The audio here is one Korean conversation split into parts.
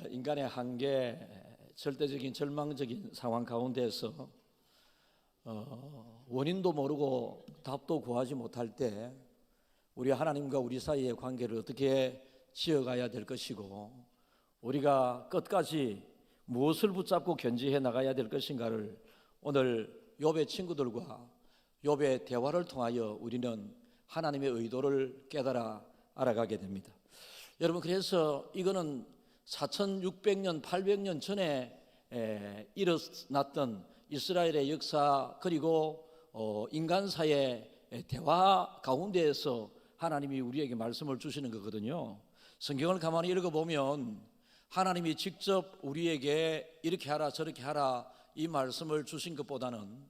인간의 한계, 절대적인 절망적인 상황 가운데서 원인도 모르고 답도 구하지 못할 때 우리 하나님과 우리 사이의 관계를 어떻게 지어가야 될 것이고 우리가 끝까지 무엇을 붙잡고 견지해 나가야 될 것인가를 오늘 욥의 친구들과 욥의 대화를 통하여 우리는 하나님의 의도를 깨달아 알아가게 됩니다. 여러분, 그래서 이거는 4600년 800년 전에 일어났던 이스라엘의 역사, 그리고 인간사의 대화 가운데에서 하나님이 우리에게 말씀을 주시는 거거든요. 성경을 가만히 읽어보면 하나님이 직접 우리에게 이렇게 하라 저렇게 하라 이 말씀을 주신 것보다는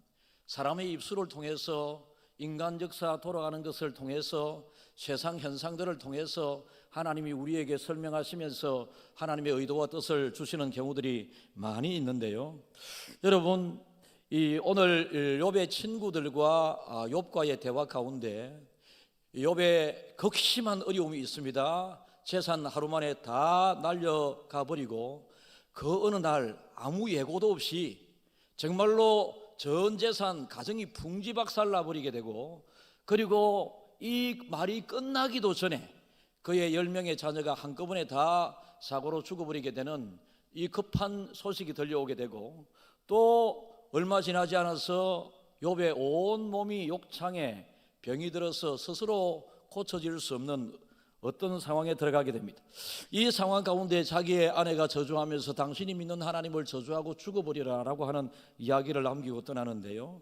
사람의 입술을 통해서, 인간 역사 돌아가는 것을 통해서, 세상 현상들을 통해서 하나님이 우리에게 설명하시면서 하나님의 의도와 뜻을 주시는 경우들이 많이 있는데요. 여러분, 오늘 욥의 친구들과 욥과의 대화 가운데 욥의 극심한 어려움이 있습니다. 재산 하루 만에 다 날려가 버리고 그 어느 날 아무 예고도 없이 정말로 전 재산 가정이 풍지박살 나버리게 되고, 그리고 이 말이 끝나기도 전에 그의 10명의 자녀가 한꺼번에 다 사고로 죽어버리게 되는 이 급한 소식이 들려오게 되고, 또 얼마 지나지 않아서 욥의 온 몸이 욕창에 병이 들어서 스스로 고쳐질 수 없는 어떤 상황에 들어가게 됩니다. 이 상황 가운데 자기의 아내가 저주하면서 당신이 믿는 하나님을 저주하고 죽어버리라 라고 하는 이야기를 남기고 떠나는데요.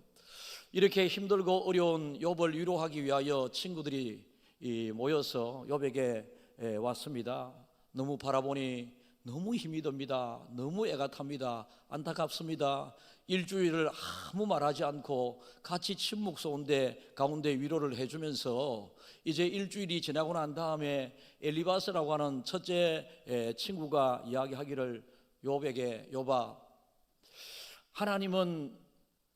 이렇게 힘들고 어려운 욥을 위로하기 위하여 친구들이 모여서 욥에게 왔습니다. 너무 바라보니 너무 힘이 듭니다. 너무 애가 탑니다. 안타깝습니다. 일주일을 아무 말하지 않고 같이 침묵 가운데 위로를 해주면서 이제 일주일이 지나고 난 다음에 엘리바스라고 하는 첫째 친구가 이야기하기를 욥에게, 욥아, 하나님은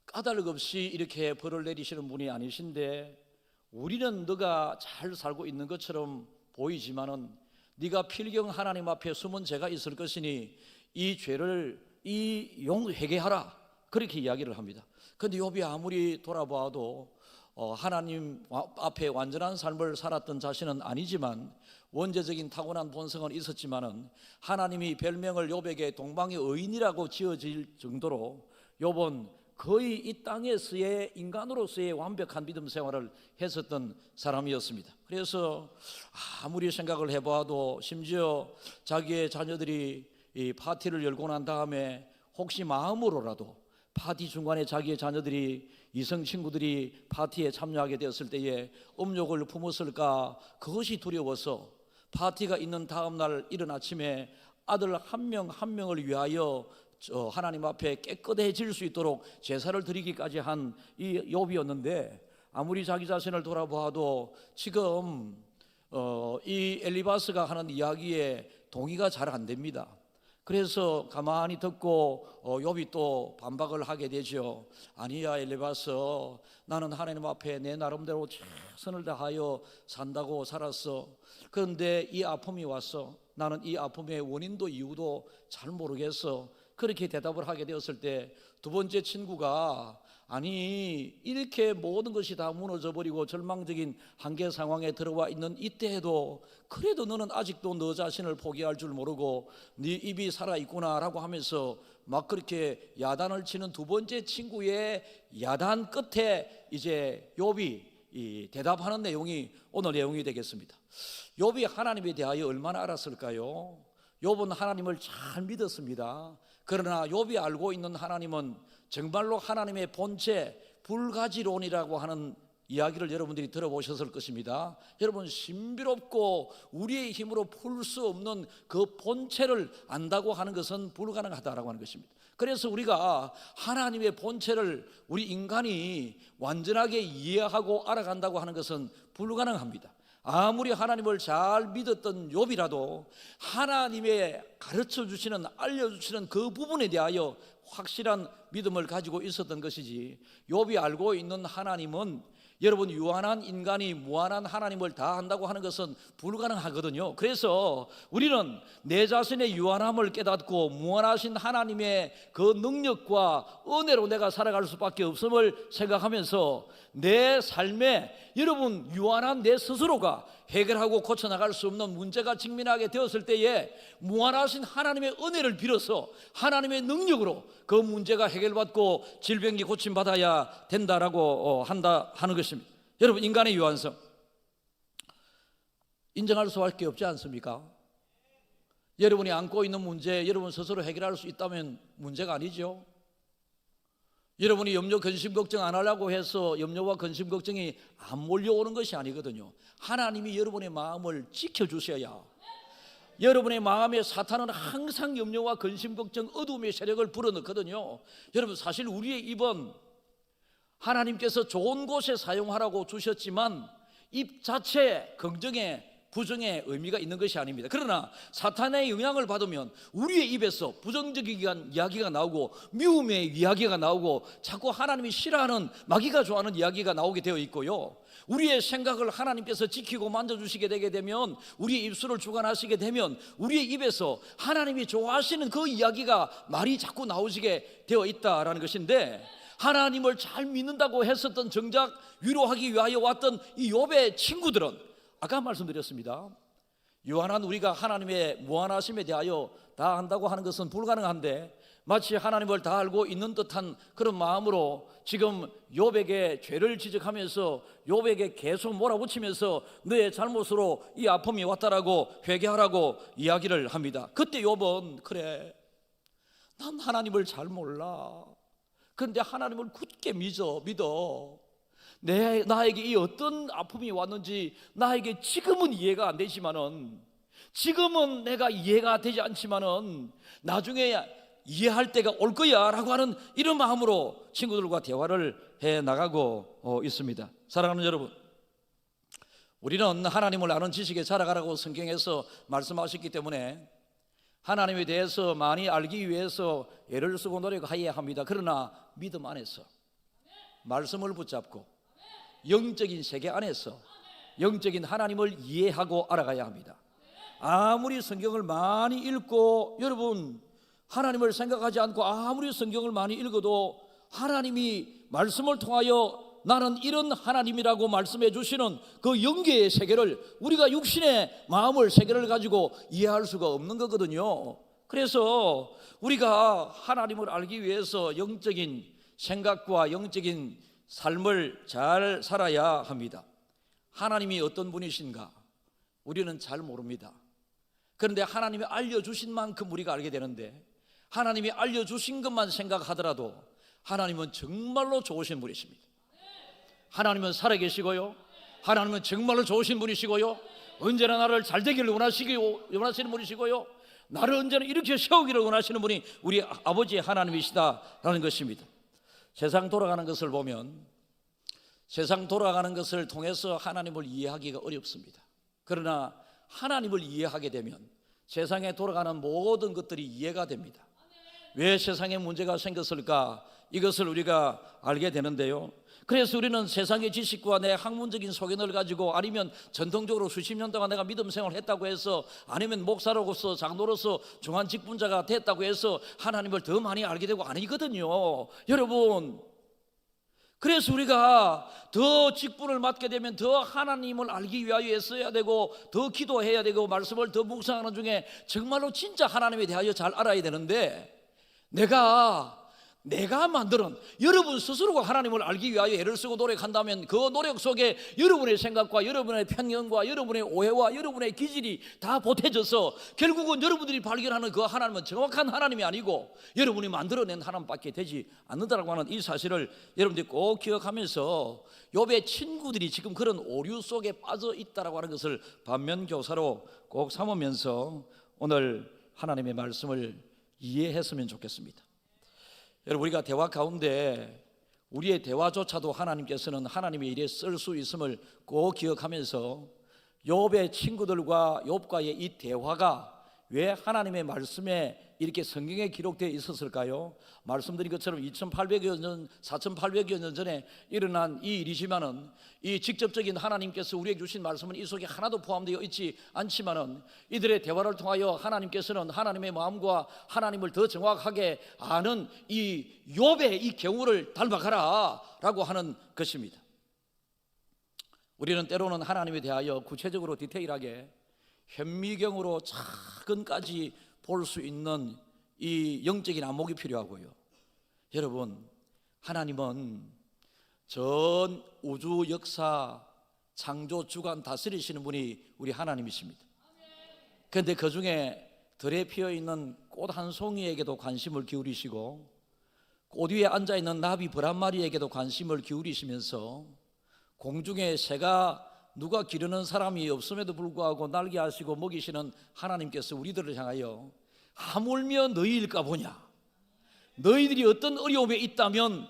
까닭 없이 이렇게 벌을 내리시는 분이 아니신데 우리는 너가 잘 살고 있는 것처럼 보이지만은 네가 필경 하나님 앞에 숨은 죄가 있을 것이니 이 죄를 회개하라, 그렇게 이야기를 합니다. 그런데 욥이 아무리 돌아봐도 하나님 앞에 완전한 삶을 살았던 자신은 아니지만 원죄적인 타고난 본성은 있었지만은 하나님이 별명을 욥에게 동방의 의인이라고 지어질 정도로 욥은 거의 이 땅에서의 인간으로서의 완벽한 믿음 생활을 했었던 사람이었습니다. 그래서 아무리 생각을 해봐도 심지어 자기의 자녀들이 이 파티를 열고 난 다음에 혹시 마음으로라도 파티 중간에 자기의 자녀들이, 이성 친구들이 파티에 참여하게 되었을 때에 음욕을 품었을까, 그것이 두려워서 파티가 있는 다음 날 이른 아침에 아들 한 명 한 명을 위하여 하나님 앞에 깨끗해질 수 있도록 제사를 드리기까지 한 이 욥이었는데, 아무리 자기 자신을 돌아보아도 지금 이 엘리바스가 하는 이야기에 동의가 잘 안 됩니다. 그래서 가만히 듣고 욥이 또 반박을 하게 되죠. 아니야 엘리바스, 나는 하나님 앞에 내 나름대로 최선을 다하여 산다고 살았어. 그런데 이 아픔이 왔어. 나는 이 아픔의 원인도 이유도 잘 모르겠어. 그렇게 대답을 하게 되었을 때 두 번째 친구가, 아니 이렇게 모든 것이 다 무너져버리고 절망적인 한계 상황에 들어와 있는 이때에도 그래도 너는 아직도 너 자신을 포기할 줄 모르고 네 입이 살아있구나 라고 하면서 막 그렇게 야단을 치는 두 번째 친구의 야단 끝에 이제 욥이 대답하는 내용이 오늘 내용이 되겠습니다. 욥이 하나님에 대하여 얼마나 알았을까요? 욥은 하나님을 잘 믿었습니다. 그러나 욥이 알고 있는 하나님은 정말로 하나님의 본체, 불가지론이라고 하는 이야기를 여러분들이 들어보셨을 것입니다. 여러분, 신비롭고 우리의 힘으로 풀 수 없는 그 본체를 안다고 하는 것은 불가능하다라고 하는 것입니다. 그래서 우리가 하나님의 본체를 우리 인간이 완전하게 이해하고 알아간다고 하는 것은 불가능합니다. 아무리 하나님을 잘 믿었던 욥이라도 하나님의 가르쳐주시는, 알려주시는 그 부분에 대하여 확실한 믿음을 가지고 있었던 것이지, 욥이 알고 있는 하나님은 여러분, 유한한 인간이 무한한 하나님을 다 한다고 하는 것은 불가능하거든요. 그래서 우리는 내 자신의 유한함을 깨닫고 무한하신 하나님의 그 능력과 은혜로 내가 살아갈 수밖에 없음을 생각하면서 내 삶에 여러분 유한한 내 스스로가 해결하고 고쳐나갈 수 없는 문제가 직면하게 되었을 때에 무한하신 하나님의 은혜를 빌어서 하나님의 능력으로 그 문제가 해결받고 질병이 고침받아야 된다라고 하는 것입니다. 여러분, 인간의 유한성 인정할 수밖에 없지 않습니까? 여러분이 안고 있는 문제 여러분 스스로 해결할 수 있다면 문제가 아니죠. 여러분이 염려 근심 걱정 안 하려고 해서 염려와 근심 걱정이 안 몰려오는 것이 아니거든요. 하나님이 여러분의 마음을 지켜주셔야. 여러분의 마음에 사탄은 항상 염려와 근심 걱정 어둠의 세력을 불어넣거든요. 여러분, 사실 우리의 입은 하나님께서 좋은 곳에 사용하라고 주셨지만 입 자체에 긍정의 부정의 의미가 있는 것이 아닙니다. 그러나 사탄의 영향을 받으면 우리의 입에서 부정적인 이야기가 나오고 미움의 이야기가 나오고 자꾸 하나님이 싫어하는, 마귀가 좋아하는 이야기가 나오게 되어 있고요, 우리의 생각을 하나님께서 지키고 만져주시게 되게 되면, 우리의 입술을 주관하시게 되면 우리의 입에서 하나님이 좋아하시는 그 이야기가 말이 자꾸 나오시게 되어 있다라는 것인데, 하나님을 잘 믿는다고 했었던, 정작 위로하기 위하여 왔던 이 욥의 친구들은 아까 말씀드렸습니다. 유한한 우리가 하나님의 무한하심에 대하여 다 한다고 하는 것은 불가능한데, 마치 하나님을 다 알고 있는 듯한 그런 마음으로 지금 욥에게 죄를 지적하면서 욥에게 계속 몰아붙이면서 너의 잘못으로 이 아픔이 왔다라고 회개하라고 이야기를 합니다. 그때 욥은, 그래, 난 하나님을 잘 몰라. 그런데 하나님을 굳게 믿어. 나에게 이 어떤 아픔이 왔는지 나에게 지금은 이해가 안 되지만은, 지금은 내가 이해가 되지 않지만은 나중에 이해할 때가 올 거야 라고 하는 이런 마음으로 친구들과 대화를 해 나가고 있습니다. 사랑하는 여러분, 우리는 하나님을 아는 지식에 자라가라고 성경에서 말씀하셨기 때문에 하나님에 대해서 많이 알기 위해서 애를 쓰고 노력해야 합니다. 그러나 믿음 안에서, 말씀을 붙잡고 영적인 세계 안에서 영적인 하나님을 이해하고 알아가야 합니다. 아무리 성경을 많이 읽고, 여러분, 하나님을 생각하지 않고 아무리 성경을 많이 읽어도 하나님이 말씀을 통하여 나는 이런 하나님이라고 말씀해 주시는 그 영계의 세계를, 우리가 육신의 마음을 세계를 가지고 이해할 수가 없는 거거든요. 그래서 우리가 하나님을 알기 위해서 영적인 생각과 영적인 삶을 잘 살아야 합니다. 하나님이 어떤 분이신가 우리는 잘 모릅니다. 그런데 하나님이 알려주신 만큼 우리가 알게 되는데, 하나님이 알려주신 것만 생각하더라도 하나님은 정말로 좋으신 분이십니다. 하나님은 살아계시고요, 하나님은 정말로 좋으신 분이시고요, 언제나 나를 잘 되기를 원하시는 분이시고요, 나를 언제나 이렇게 세우기를 원하시는 분이 우리 아버지 하나님이시다라는 것입니다. 세상 돌아가는 것을 보면, 세상 돌아가는 것을 통해서 하나님을 이해하기가 어렵습니다. 그러나 하나님을 이해하게 되면 세상에 돌아가는 모든 것들이 이해가 됩니다. 왜 세상에 문제가 생겼을까? 이것을 우리가 알게 되는데요, 그래서 우리는 세상의 지식과 내 학문적인 소견을 가지고, 아니면 전통적으로 수십 년 동안 내가 믿음 생활을 했다고 해서, 아니면 목사로서 장로로서 중한 직분자가 됐다고 해서 하나님을 더 많이 알게 되고 아니거든요, 여러분. 그래서 우리가 더 직분을 맡게 되면 더 하나님을 알기 위하여 써야 되고, 더 기도해야 되고, 말씀을 더 묵상하는 중에 정말로 진짜 하나님에 대하여 잘 알아야 되는데, 내가 만드는, 여러분 스스로가 하나님을 알기 위하여 애를 쓰고 노력한다면 그 노력 속에 여러분의 생각과 여러분의 편견과 여러분의 오해와 여러분의 기질이 다 보태져서 결국은 여러분들이 발견하는 그 하나님은 정확한 하나님이 아니고 여러분이 만들어낸 하나님밖에 되지 않는다라고 하는 이 사실을 여러분들이 꼭 기억하면서, 욥의 친구들이 지금 그런 오류 속에 빠져 있다라고 하는 것을 반면교사로 꼭 삼으면서 오늘 하나님의 말씀을 이해했으면 좋겠습니다. 여러분, 우리가 대화 가운데 우리의 대화조차도 하나님께서는 하나님의 일에 쓸 수 있음을 꼭 기억하면서, 욥의 친구들과 욥과의 이 대화가 왜 하나님의 말씀에 이렇게 성경에 기록되어 있었을까요? 말씀드린 것처럼 2800여 년, 4800여 년 전에 일어난 이 일이지만은 이 직접적인 하나님께서 우리에게 주신 말씀은 이 속에 하나도 포함되어 있지 않지만은 이들의 대화를 통하여 하나님께서는 하나님의 마음과 하나님을 더 정확하게 아는 이 욥의 이 경우를 닮아가라 라고 하는 것입니다. 우리는 때로는 하나님에 대하여 구체적으로 디테일하게 현미경으로 차근까지 볼 수 있는 이 영적인 안목이 필요하고요. 여러분, 하나님은 전 우주 역사 창조 주관 다스리시는 분이 우리 하나님이십니다. 그런데 그 중에 들에 피어 있는 꽃 한 송이에게도 관심을 기울이시고 꽃 위에 앉아 있는 나비 벌 한 마리에게도 관심을 기울이시면서 공중에 새가 누가 기르는 사람이 없음에도 불구하고 날게 하시고 먹이시는 하나님께서 우리들을 향하여 하물며 너희일까 보냐, 너희들이 어떤 어려움에 있다면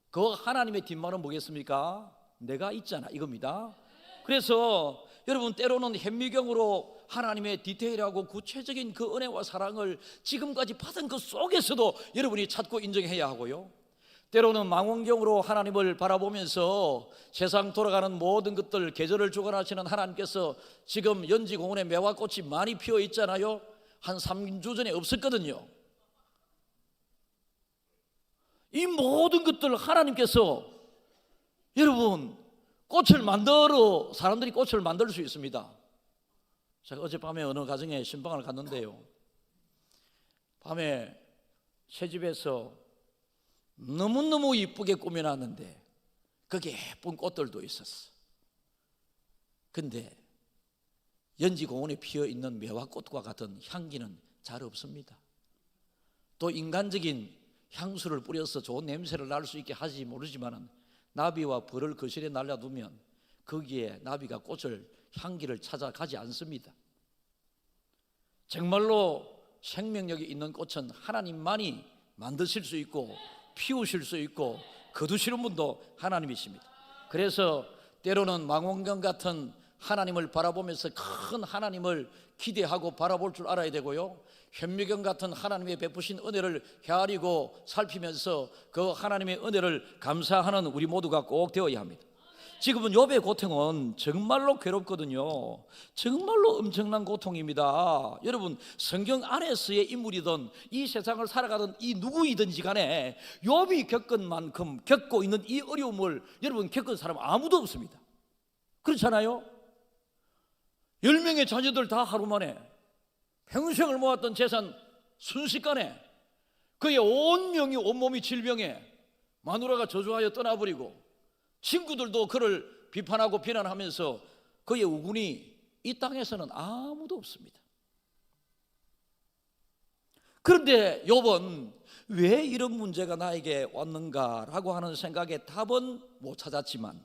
그 하나님의 뒷말은 뭐겠습니까? 내가 있잖아, 이겁니다. 그래서 여러분, 때로는 현미경으로 하나님의 디테일하고 구체적인 그 은혜와 사랑을 지금까지 받은 그 속에서도 여러분이 찾고 인정해야 하고요, 때로는 망원경으로 하나님을 바라보면서 세상 돌아가는 모든 것들, 계절을 주관하시는 하나님께서 지금 연지공원에 매화꽃이 많이 피어 있잖아요. 한 3주 전에 없었거든요. 이 모든 것들 하나님께서 여러분 꽃을 만들어, 사람들이 꽃을 만들 수 있습니다. 제가 어젯밤에 어느 가정에 신방을 갔는데요, 밤에 새집에서 너무너무 이쁘게 꾸며놨는데 거기에 예쁜 꽃들도 있었어. 근데 연지공원에 피어있는 매화꽃과 같은 향기는 잘 없습니다. 또 인간적인 향수를 뿌려서 좋은 냄새를 날 수 있게 하지 모르지만 나비와 벌을 거실에 날려두면 거기에 나비가 꽃을, 향기를 찾아가지 않습니다. 정말로 생명력이 있는 꽃은 하나님만이 만드실 수 있고 피우실 수 있고 거두시는 분도 하나님이십니다. 그래서 때로는 망원경 같은 하나님을 바라보면서 큰 하나님을 기대하고 바라볼 줄 알아야 되고요, 현미경 같은 하나님의 베푸신 은혜를 헤아리고 살피면서 그 하나님의 은혜를 감사하는 우리 모두가 꼭 되어야 합니다. 지금은 욥의 고통은 정말로 괴롭거든요. 정말로 엄청난 고통입니다. 여러분, 성경 안에서의 인물이든 이 세상을 살아가던 이 누구이든지 간에 욥이 겪은 만큼 겪고 있는 이 어려움을 여러분 겪은 사람 아무도 없습니다. 그렇잖아요? 10명의 자녀들 다 하루 만에, 평생을 모았던 재산 순식간에, 그의 온 명이 온몸이 질병에 마누라가 저주하여 떠나버리고 친구들도 그를 비판하고 비난하면서 그의 우군이 이 땅에서는 아무도 없습니다. 그런데 욥은 왜 이런 문제가 나에게 왔는가라고 하는 생각에 답은 못 찾았지만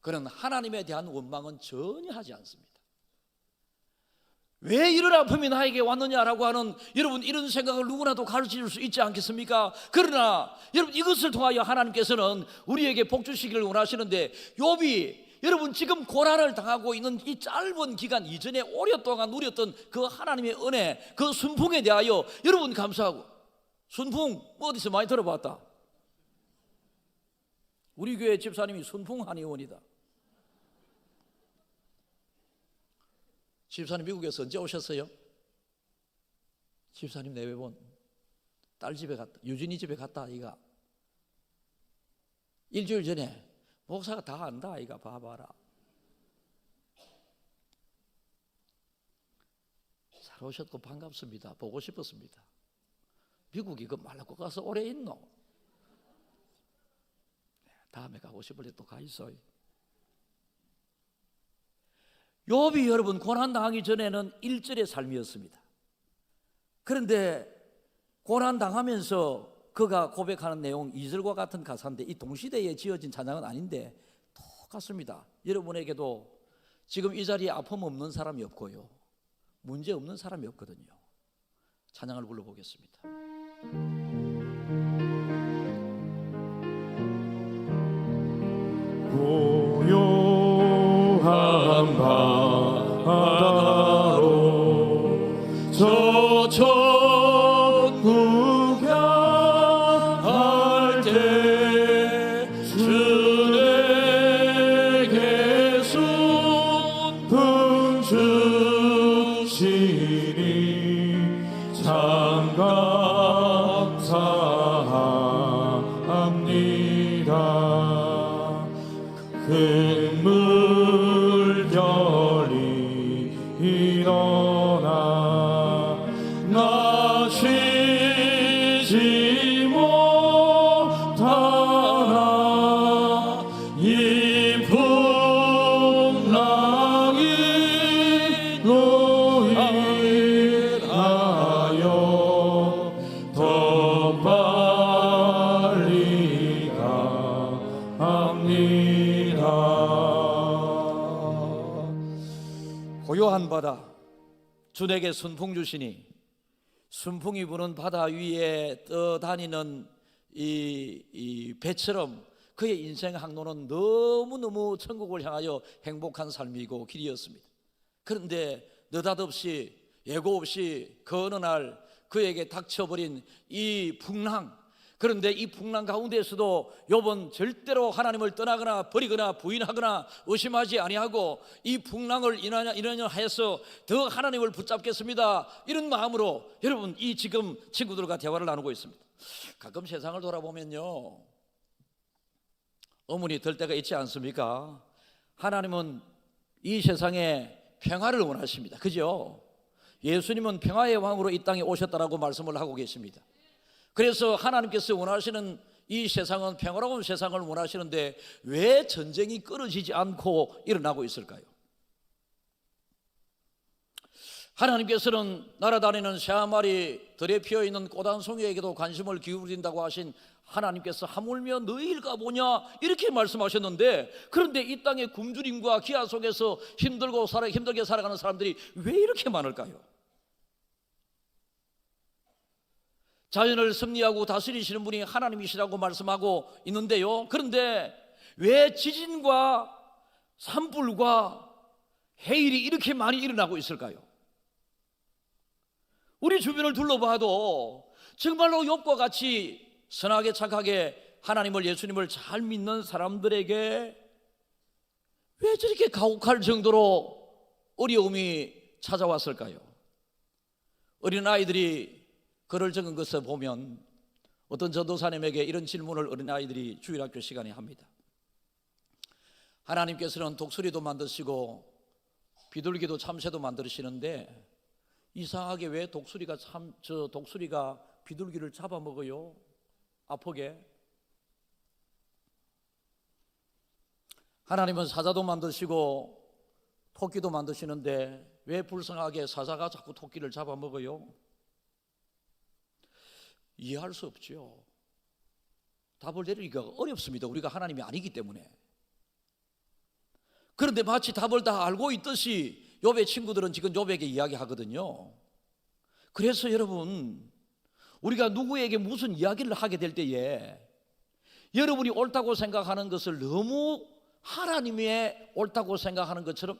그는 하나님에 대한 원망은 전혀 하지 않습니다. 왜 이런 아픔이 나에게 왔느냐라고 하는 여러분 이런 생각을 누구나도 가르칠 수 있지 않겠습니까? 그러나 여러분 이것을 통하여 하나님께서는 우리에게 복 주시기를 원하시는데, 욥이 여러분 지금 고난을 당하고 있는 이 짧은 기간 이전에 오랫동안 누렸던 그 하나님의 은혜, 그 순풍에 대하여 여러분 감사하고, 순풍 어디서 많이 들어봤다. 우리 교회 집사님이 순풍 한의원이다. 집사님 미국에서 언제 오셨어요? 집사님 내외본 딸 집에 갔다, 유진이 집에 갔다. 아이가 일주일 전에 목사가 다 안다. 아이가 봐봐라. 잘 오셨고 반갑습니다. 보고 싶었습니다. 미국이 그 말라고 가서 오래 있노? 다음에 가고 싶을 때 또 가 있어요. 욥이 여러분 고난당하기 전에는 일절의 삶이었습니다. 그런데 고난당하면서 그가 고백하는 내용 2절과 같은 가사인데, 이 동시대에 지어진 찬양은 아닌데 똑같습니다. 여러분에게도 지금 이 자리에 아픔 없는 사람이 없고요, 문제 없는 사람이 없거든요. 찬양을 불러보겠습니다. 고요한 바다로 저쳐 감사합니다. 큰 물결이 일어나 나 쉬지 못하나 이 풍랑이 인하여 더 빨리 가합니다. 고요한 바다, 주에게 순풍 주시니 순풍이 부는 바다 위에 떠다니는 이 배처럼 그의 인생 항로는 너무너무 천국을 향하여 행복한 삶이고 길이었습니다. 그런데 느닷없이 예고 없이 그 어느 날 그에게 닥쳐버린 이 풍랑, 그런데 이 풍랑 가운데에서도 욥은 절대로 하나님을 떠나거나 버리거나 부인하거나 의심하지 아니하고 이 풍랑을 인하여 해서 더 하나님을 붙잡겠습니다, 이런 마음으로 여러분 이 지금 친구들과 대화를 나누고 있습니다. 가끔 세상을 돌아보면요, 어머니 들 때가 있지 않습니까? 하나님은 이 세상에 평화를 원하십니다. 그죠? 예수님은 평화의 왕으로 이 땅에 오셨다라고 말씀을 하고 계십니다. 그래서 하나님께서 원하시는 이 세상은 평화로운 세상을 원하시는데 왜 전쟁이 끊어지지 않고 일어나고 있을까요? 하나님께서는 날아다니는 새 한 마리 들에 피어있는 꽃 한 송이에게도 관심을 기울인다고 하신 하나님께서 하물며 너희일까 보냐 이렇게 말씀하셨는데, 그런데 이 땅의 굶주림과 기아 속에서 힘들게 살아가는 사람들이 왜 이렇게 많을까요? 자연을 섭리하고 다스리시는 분이 하나님이시라고 말씀하고 있는데요, 그런데 왜 지진과 산불과 해일이 이렇게 많이 일어나고 있을까요? 우리 주변을 둘러봐도 정말로 욥과 같이 선하게 착하게 하나님을, 예수님을 잘 믿는 사람들에게 왜 저렇게 가혹할 정도로 어려움이 찾아왔을까요? 어린아이들이 글을 적은 것을 보면 어떤 전도사님에게 이런 질문을 어린아이들이 주일학교 시간에 합니다. 하나님께서는 독수리도 만드시고 비둘기도 참새도 만드시는데 이상하게 왜 독수리가 비둘기를 잡아먹어요? 아프게. 하나님은 사자도 만드시고 토끼도 만드시는데 왜 불쌍하게 사자가 자꾸 토끼를 잡아먹어요? 이해할 수 없죠. 답을 내리기가 어렵습니다. 우리가 하나님이 아니기 때문에. 그런데 마치 답을 다 알고 있듯이 욥의 친구들은 지금 욥에게 이야기하거든요. 그래서 여러분, 우리가 누구에게 무슨 이야기를 하게 될 때에 여러분이 옳다고 생각하는 것을 너무 하나님의 옳다고 생각하는 것처럼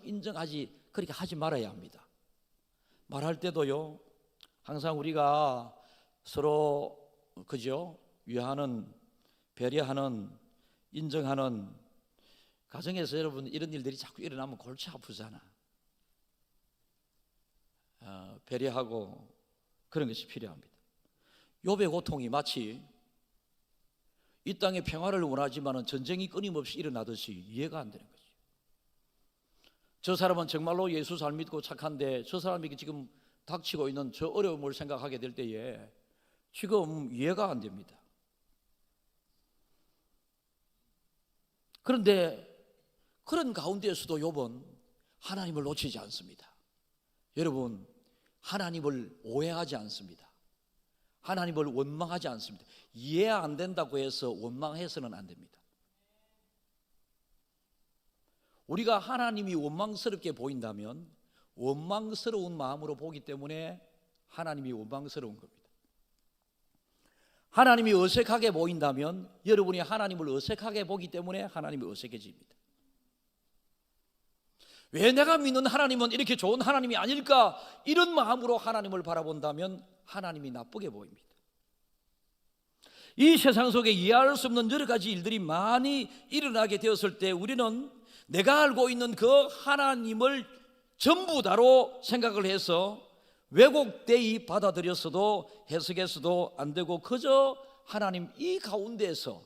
그렇게 하지 말아야 합니다. 말할 때도요, 항상 우리가 서로 위하는, 배려하는, 인정하는, 가정에서 여러분 이런 일들이 자꾸 일어나면 골치 아프잖아. 배려하고 그런 것이 필요합니다. 욥의 고통이 마치 이 땅의 평화를 원하지만 전쟁이 끊임없이 일어나듯이 이해가 안 되는 거죠. 저 사람은 정말로 예수 잘 믿고 착한데 저 사람에게 지금 닥치고 있는 저 어려움을 생각하게 될 때에 지금 이해가 안 됩니다. 그런데 그런 가운데에서도 욥은 하나님을 놓치지 않습니다. 여러분, 하나님을 오해하지 않습니다. 하나님을 원망하지 않습니다. 이해 안 된다고 해서 원망해서는 안 됩니다. 우리가 하나님이 원망스럽게 보인다면 원망스러운 마음으로 보기 때문에 하나님이 원망스러운 겁니다. 하나님이 어색하게 보인다면 여러분이 하나님을 어색하게 보기 때문에 하나님이 어색해집니다. 왜 내가 믿는 하나님은 이렇게 좋은 하나님이 아닐까, 이런 마음으로 하나님을 바라본다면 하나님이 나쁘게 보입니다. 이 세상 속에 이해할 수 없는 여러 가지 일들이 많이 일어나게 되었을 때 우리는 내가 알고 있는 그 하나님을 전부 다로 생각을 해서 왜곡되이 받아들였어도 해석해서도 안 되고 그저 하나님 이 가운데에서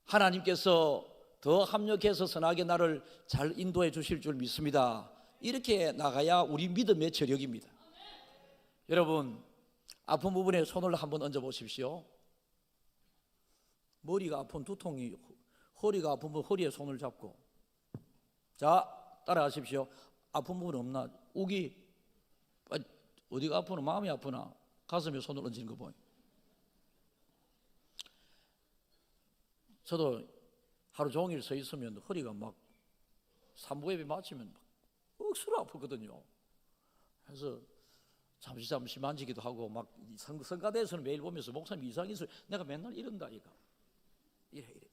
하나님께서 더 합력해서 선하게 나를 잘 인도해 주실 줄 믿습니다. 이렇게 나가야 우리 믿음의 저력입니다. 여러분, 아픈 부분에 손을 한번 얹어 보십시오. 머리가 아픈 두통이, 허리가 아프면 허리에 손을 잡고, 자, 따라하십시오. 아픈 부분 없나? 우기, 어디가 아프나? 마음이 아프나? 가슴에 손을 얹는 거 보여. 저도 하루 종일 서 있으면 허리가 막 삼부앱이 맞으면 막 억수로 아프거든요. 그래서 잠시 만지기도 하고 막 성가대에서는 매일 보면서 목사님 이상한 소리, 내가 맨날 이런다 이거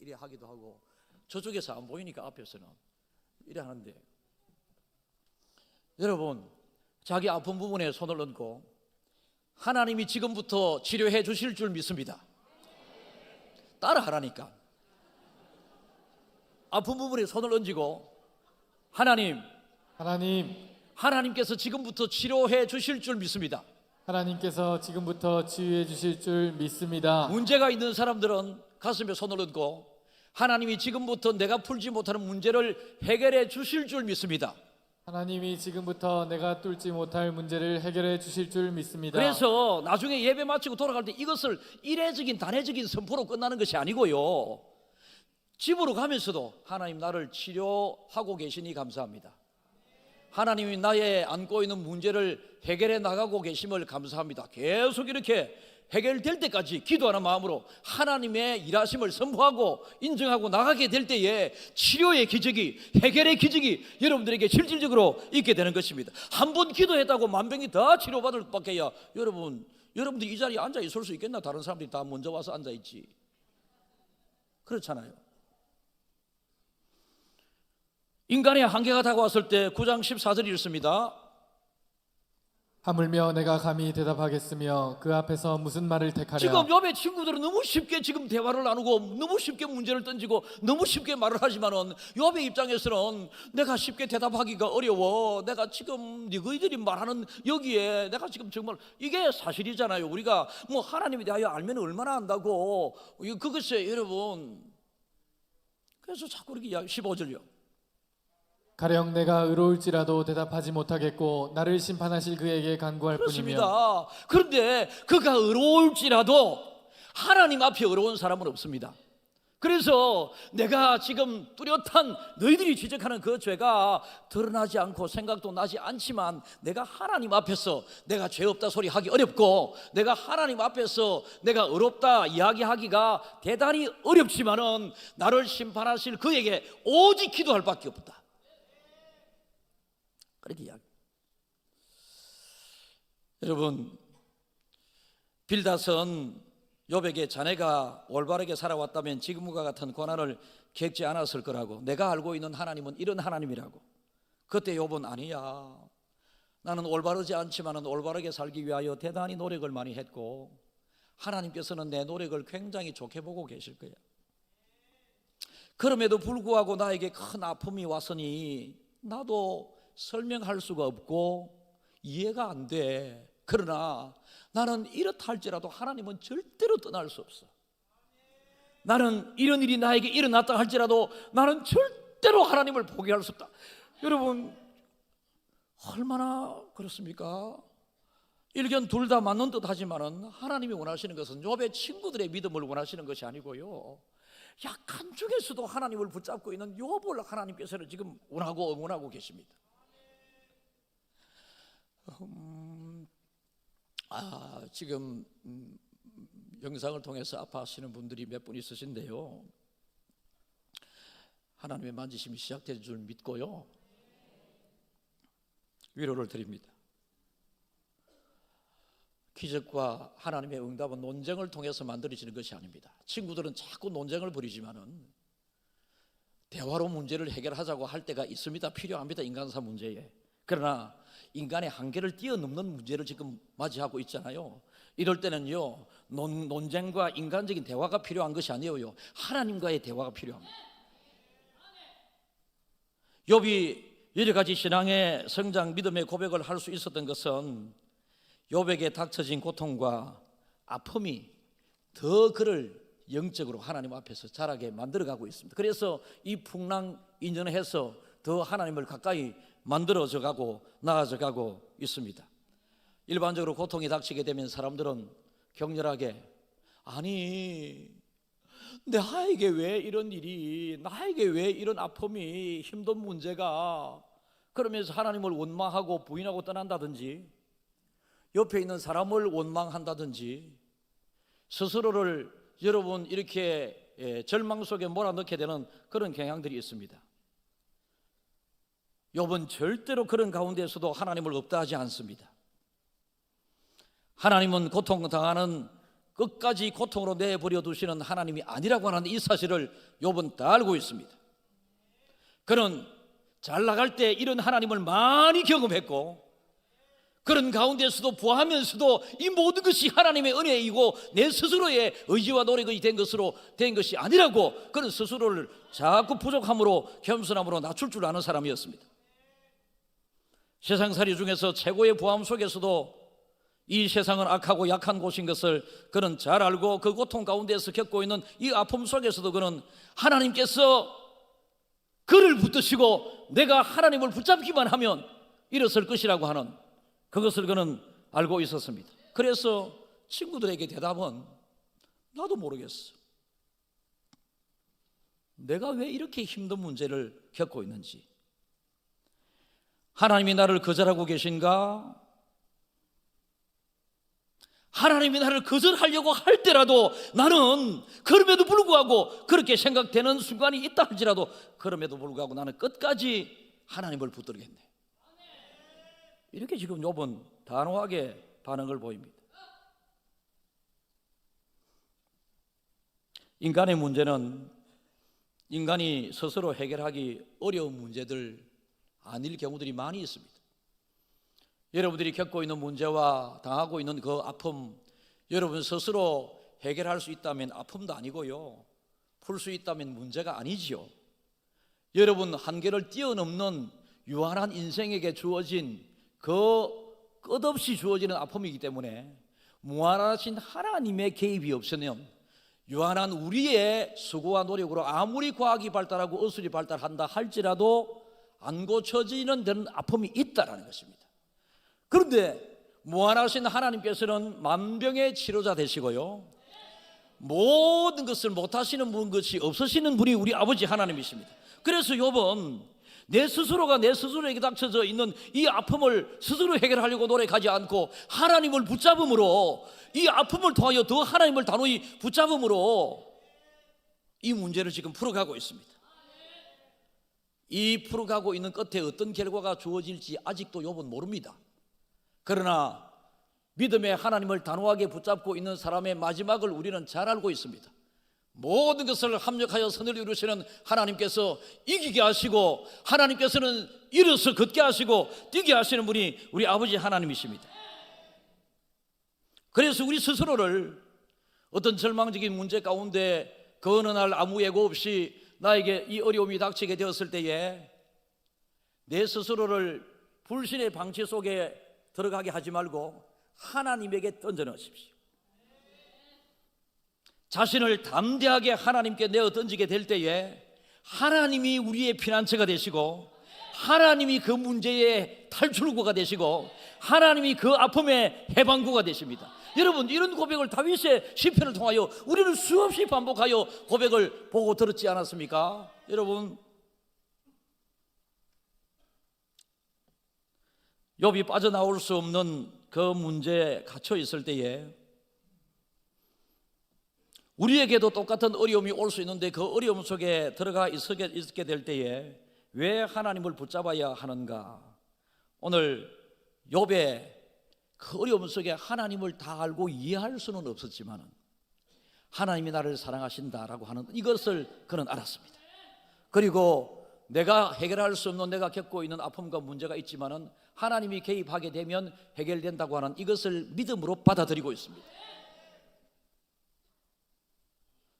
이래 하기도 하고, 저쪽에서 안 보이니까 앞에서는 이래 하는데, 여러분 자기 아픈 부분에 손을 얹고 하나님이 지금부터 치료해 주실 줄 믿습니다. 따라하라니까. 아픈 부분에 손을 얹고 하나님께서 지금부터 치료해 주실 줄 믿습니다. 하나님께서 지금부터 치유해 주실 줄 믿습니다. 문제가 있는 사람들은 가슴에 손을 얹고 하나님이 지금부터 내가 풀지 못하는 문제를 해결해 주실 줄 믿습니다. 하나님이 지금부터 내가 뚫지 못할 문제를 해결해 주실 줄 믿습니다. 그래서 나중에 예배 마치고 돌아갈 때 이것을 이례적인 단회적인 선포로 끝나는 것이 아니고요, 집으로 가면서도 하나님 나를 치료하고 계시니 감사합니다. 하나님이 나의 안고 있는 문제를 해결해 나가고 계심을 감사합니다. 계속 이렇게 해결될 때까지 기도하는 마음으로 하나님의 일하심을 선포하고 인정하고 나가게 될 때에 치료의 기적이, 해결의 기적이 여러분들에게 실질적으로 있게 되는 것입니다. 한 번 기도했다고 만병이 다 치료받을 밖에야 여러분들 이 자리에 앉아 있을 수 있겠나? 다른 사람들이 다 먼저 와서 앉아 있지. 그렇잖아요. 인간의 한계가 다가왔을 때 9장 14절이 읽습니다. 하물며 내가 감히 대답하겠으며 그 앞에서 무슨 말을 택하랴. 지금 욥의 친구들은 너무 쉽게 지금 대화를 나누고 너무 쉽게 문제를 던지고 너무 쉽게 말을 하지만은 욥의 입장에서는 내가 쉽게 대답하기가 어려워. 내가 지금 너희들이 말하는 여기에 내가 지금 정말 이게 사실이잖아요. 우리가 뭐 하나님에 대하여 알면 얼마나 안다고. 그것이 여러분, 그래서 자꾸 이렇게 15절요. 가령 내가 의로울지라도 대답하지 못하겠고 나를 심판하실 그에게 간구할 뿐이며. 그렇습니다. 그런데 그가 의로울지라도 하나님 앞에 의로운 사람은 없습니다. 그래서 내가 지금 뚜렷한 너희들이 지적하는 그 죄가 드러나지 않고 생각도 나지 않지만 내가 하나님 앞에서 내가 죄 없다 소리 하기 어렵고, 내가 하나님 앞에서 내가 의롭다 이야기하기가 대단히 어렵지만은 나를 심판하실 그에게 오직 기도할 밖에 없다. 그렇게 이야기. 여러분, 빌닷은 욥에게 자네가 올바르게 살아왔다면 지금과 같은 고난을 겪지 않았을 거라고, 내가 알고 있는 하나님은 이런 하나님이라고. 그때 욥은 아니야, 나는 올바르지 않지만은 올바르게 살기 위하여 대단히 노력을 많이 했고 하나님께서는 내 노력을 굉장히 좋게 보고 계실 거야. 그럼에도 불구하고 나에게 큰 아픔이 왔으니 나도 설명할 수가 없고 이해가 안 돼. 그러나 나는 이렇다 할지라도 하나님은 절대로 떠날 수 없어. 나는 이런 일이 나에게 일어났다 할지라도 나는 절대로 하나님을 포기할 수 없다. 여러분, 얼마나 그렇습니까? 일견 둘 다 맞는 듯 하지만은 하나님이 원하시는 것은 욥의 친구들의 믿음을 원하시는 것이 아니고요, 약한 중에서도 하나님을 붙잡고 있는 욥을 하나님께서는 지금 원하고 응원하고 계십니다. 지금 영상을 통해서 아파하시는 분들이 몇 분 있으신데요, 하나님의 만지심이 시작될 줄 믿고요, 위로를 드립니다. 기적과 하나님의 응답은 논쟁을 통해서 만들어지는 것이 아닙니다. 친구들은 자꾸 논쟁을 벌이지만은 대화로 문제를 해결하자고 할 때가 있습니다. 필요합니다. 인간사 문제에. 그러나 인간의 한계를 뛰어넘는 문제를 지금 맞이하고 있잖아요. 이럴 때는요, 논쟁과 인간적인 대화가 필요한 것이 아니에요. 하나님과의 대화가 필요합니다. 욥이 여러 가지 신앙의 성장, 믿음의 고백을 할 수 있었던 것은 욥에게 닥쳐진 고통과 아픔이 더 그를 영적으로 하나님 앞에서 자라게 만들어가고 있습니다. 그래서 이 풍랑 인연해서 더 하나님을 가까이 만들어져 가고 나아져 가고 있습니다. 일반적으로 고통이 닥치게 되면 사람들은 격렬하게, 아니 나에게 왜 이런 일이, 나에게 왜 이런 아픔이, 힘든 문제가, 그러면서 하나님을 원망하고 부인하고 떠난다든지, 옆에 있는 사람을 원망한다든지, 스스로를 여러분 이렇게 절망 속에 몰아넣게 되는 그런 경향들이 있습니다. 욥은 절대로 그런 가운데서도 하나님을 없다 하지 않습니다. 하나님은 고통당하는, 끝까지 고통으로 내버려 두시는 하나님이 아니라고 하는 이 사실을 욥은 다 알고 있습니다. 그는 잘 나갈 때 이런 하나님을 많이 경험했고, 그런 가운데서도 부하면서도 이 모든 것이 하나님의 은혜이고 내 스스로의 의지와 노력이 된 것이 아니라고, 그는 스스로를 자꾸 부족함으로 겸손함으로 낮출 줄 아는 사람이었습니다. 세상살이 중에서 최고의 부함 속에서도 이 세상은 악하고 약한 곳인 것을 그는 잘 알고, 그 고통 가운데서 겪고 있는 이 아픔 속에서도 그는 하나님께서 그를 붙드시고 내가 하나님을 붙잡기만 하면 일어설 것이라고 하는 그것을 그는 알고 있었습니다. 그래서 친구들에게 대답은, 나도 모르겠어. 내가 왜 이렇게 힘든 문제를 겪고 있는지. 하나님이 나를 거절하고 계신가? 하나님이 나를 거절하려고 할 때라도 나는 그럼에도 불구하고, 그렇게 생각되는 순간이 있다 할지라도 그럼에도 불구하고 나는 끝까지 하나님을 붙들겠네. 이렇게 지금 욥은 단호하게 반응을 보입니다. 인간의 문제는 인간이 스스로 해결하기 어려운 문제들 아닐 경우들이 많이 있습니다. 여러분들이 겪고 있는 문제와 당하고 있는 그 아픔, 여러분 스스로 해결할 수 있다면 아픔도 아니고요, 풀 수 있다면 문제가 아니지요. 여러분 한계를 뛰어넘는 유한한 인생에게 주어진 그 끝없이 주어지는 아픔이기 때문에 무한하신 하나님의 개입이 없으면 유한한 우리의 수고와 노력으로 아무리 과학이 발달하고 의술이 발달한다 할지라도 안 고쳐지는 데는 아픔이 있다라는 것입니다. 그런데 무한하신 하나님께서는 만병의 치료자 되시고요, 모든 것을 못하시는 것이 없으시는 분이 우리 아버지 하나님이십니다. 그래서 욥은 내 스스로가 내 스스로에게 닥쳐져 있는 이 아픔을 스스로 해결하려고 노력하지 않고 하나님을 붙잡음으로, 이 아픔을 통하여 더 하나님을 단호히 붙잡음으로 이 문제를 지금 풀어가고 있습니다. 이 풀어가고 있는 끝에 어떤 결과가 주어질지 아직도 욥은 모릅니다. 그러나 믿음의 하나님을 단호하게 붙잡고 있는 사람의 마지막을 우리는 잘 알고 있습니다. 모든 것을 합력하여 선을 이루시는 하나님께서 이기게 하시고, 하나님께서는 일어서 걷게 하시고 뛰게 하시는 분이 우리 아버지 하나님이십니다. 그래서 우리 스스로를 어떤 절망적인 문제 가운데 그 어느 날 아무 예고 없이 나에게 이 어려움이 닥치게 되었을 때에 내 스스로를 불신의 방치 속에 들어가게 하지 말고 하나님에게 던져넣으십시오. 자신을 담대하게 하나님께 내어 던지게 될 때에 하나님이 우리의 피난처가 되시고, 하나님이 그 문제의 탈출구가 되시고, 하나님이 그 아픔의 해방구가 되십니다. 여러분, 이런 고백을 다윗의 시편을 통하여 우리는 수없이 반복하여 고백을 보고 들었지 않았습니까? 여러분, 욥이 빠져나올 수 없는 그 문제에 갇혀 있을 때에 우리에게도 똑같은 어려움이 올 수 있는데, 그 어려움 속에 들어가 있게 될 때에 왜 하나님을 붙잡아야 하는가? 오늘 욥의 그 어려움 속에 하나님을 다 알고 이해할 수는 없었지만 하나님이 나를 사랑하신다라고 하는 이것을 그는 알았습니다. 그리고 내가 해결할 수 없는, 내가 겪고 있는 아픔과 문제가 있지만은 하나님이 개입하게 되면 해결된다고 하는 이것을 믿음으로 받아들이고 있습니다.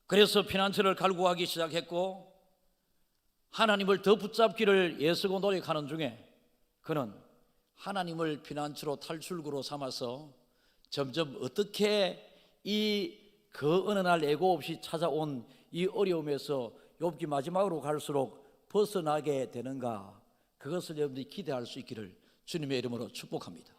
그래서 피난처를 갈구하기 시작했고, 하나님을 더 붙잡기를 애쓰고 노력하는 중에 그는 하나님을 피난처로 탈출구로 삼아서 점점 어떻게 그 어느 날 예고 없이 찾아온 이 어려움에서 욥기 마지막으로 갈수록 벗어나게 되는가, 그것을 여러분들이 기대할 수 있기를 주님의 이름으로 축복합니다.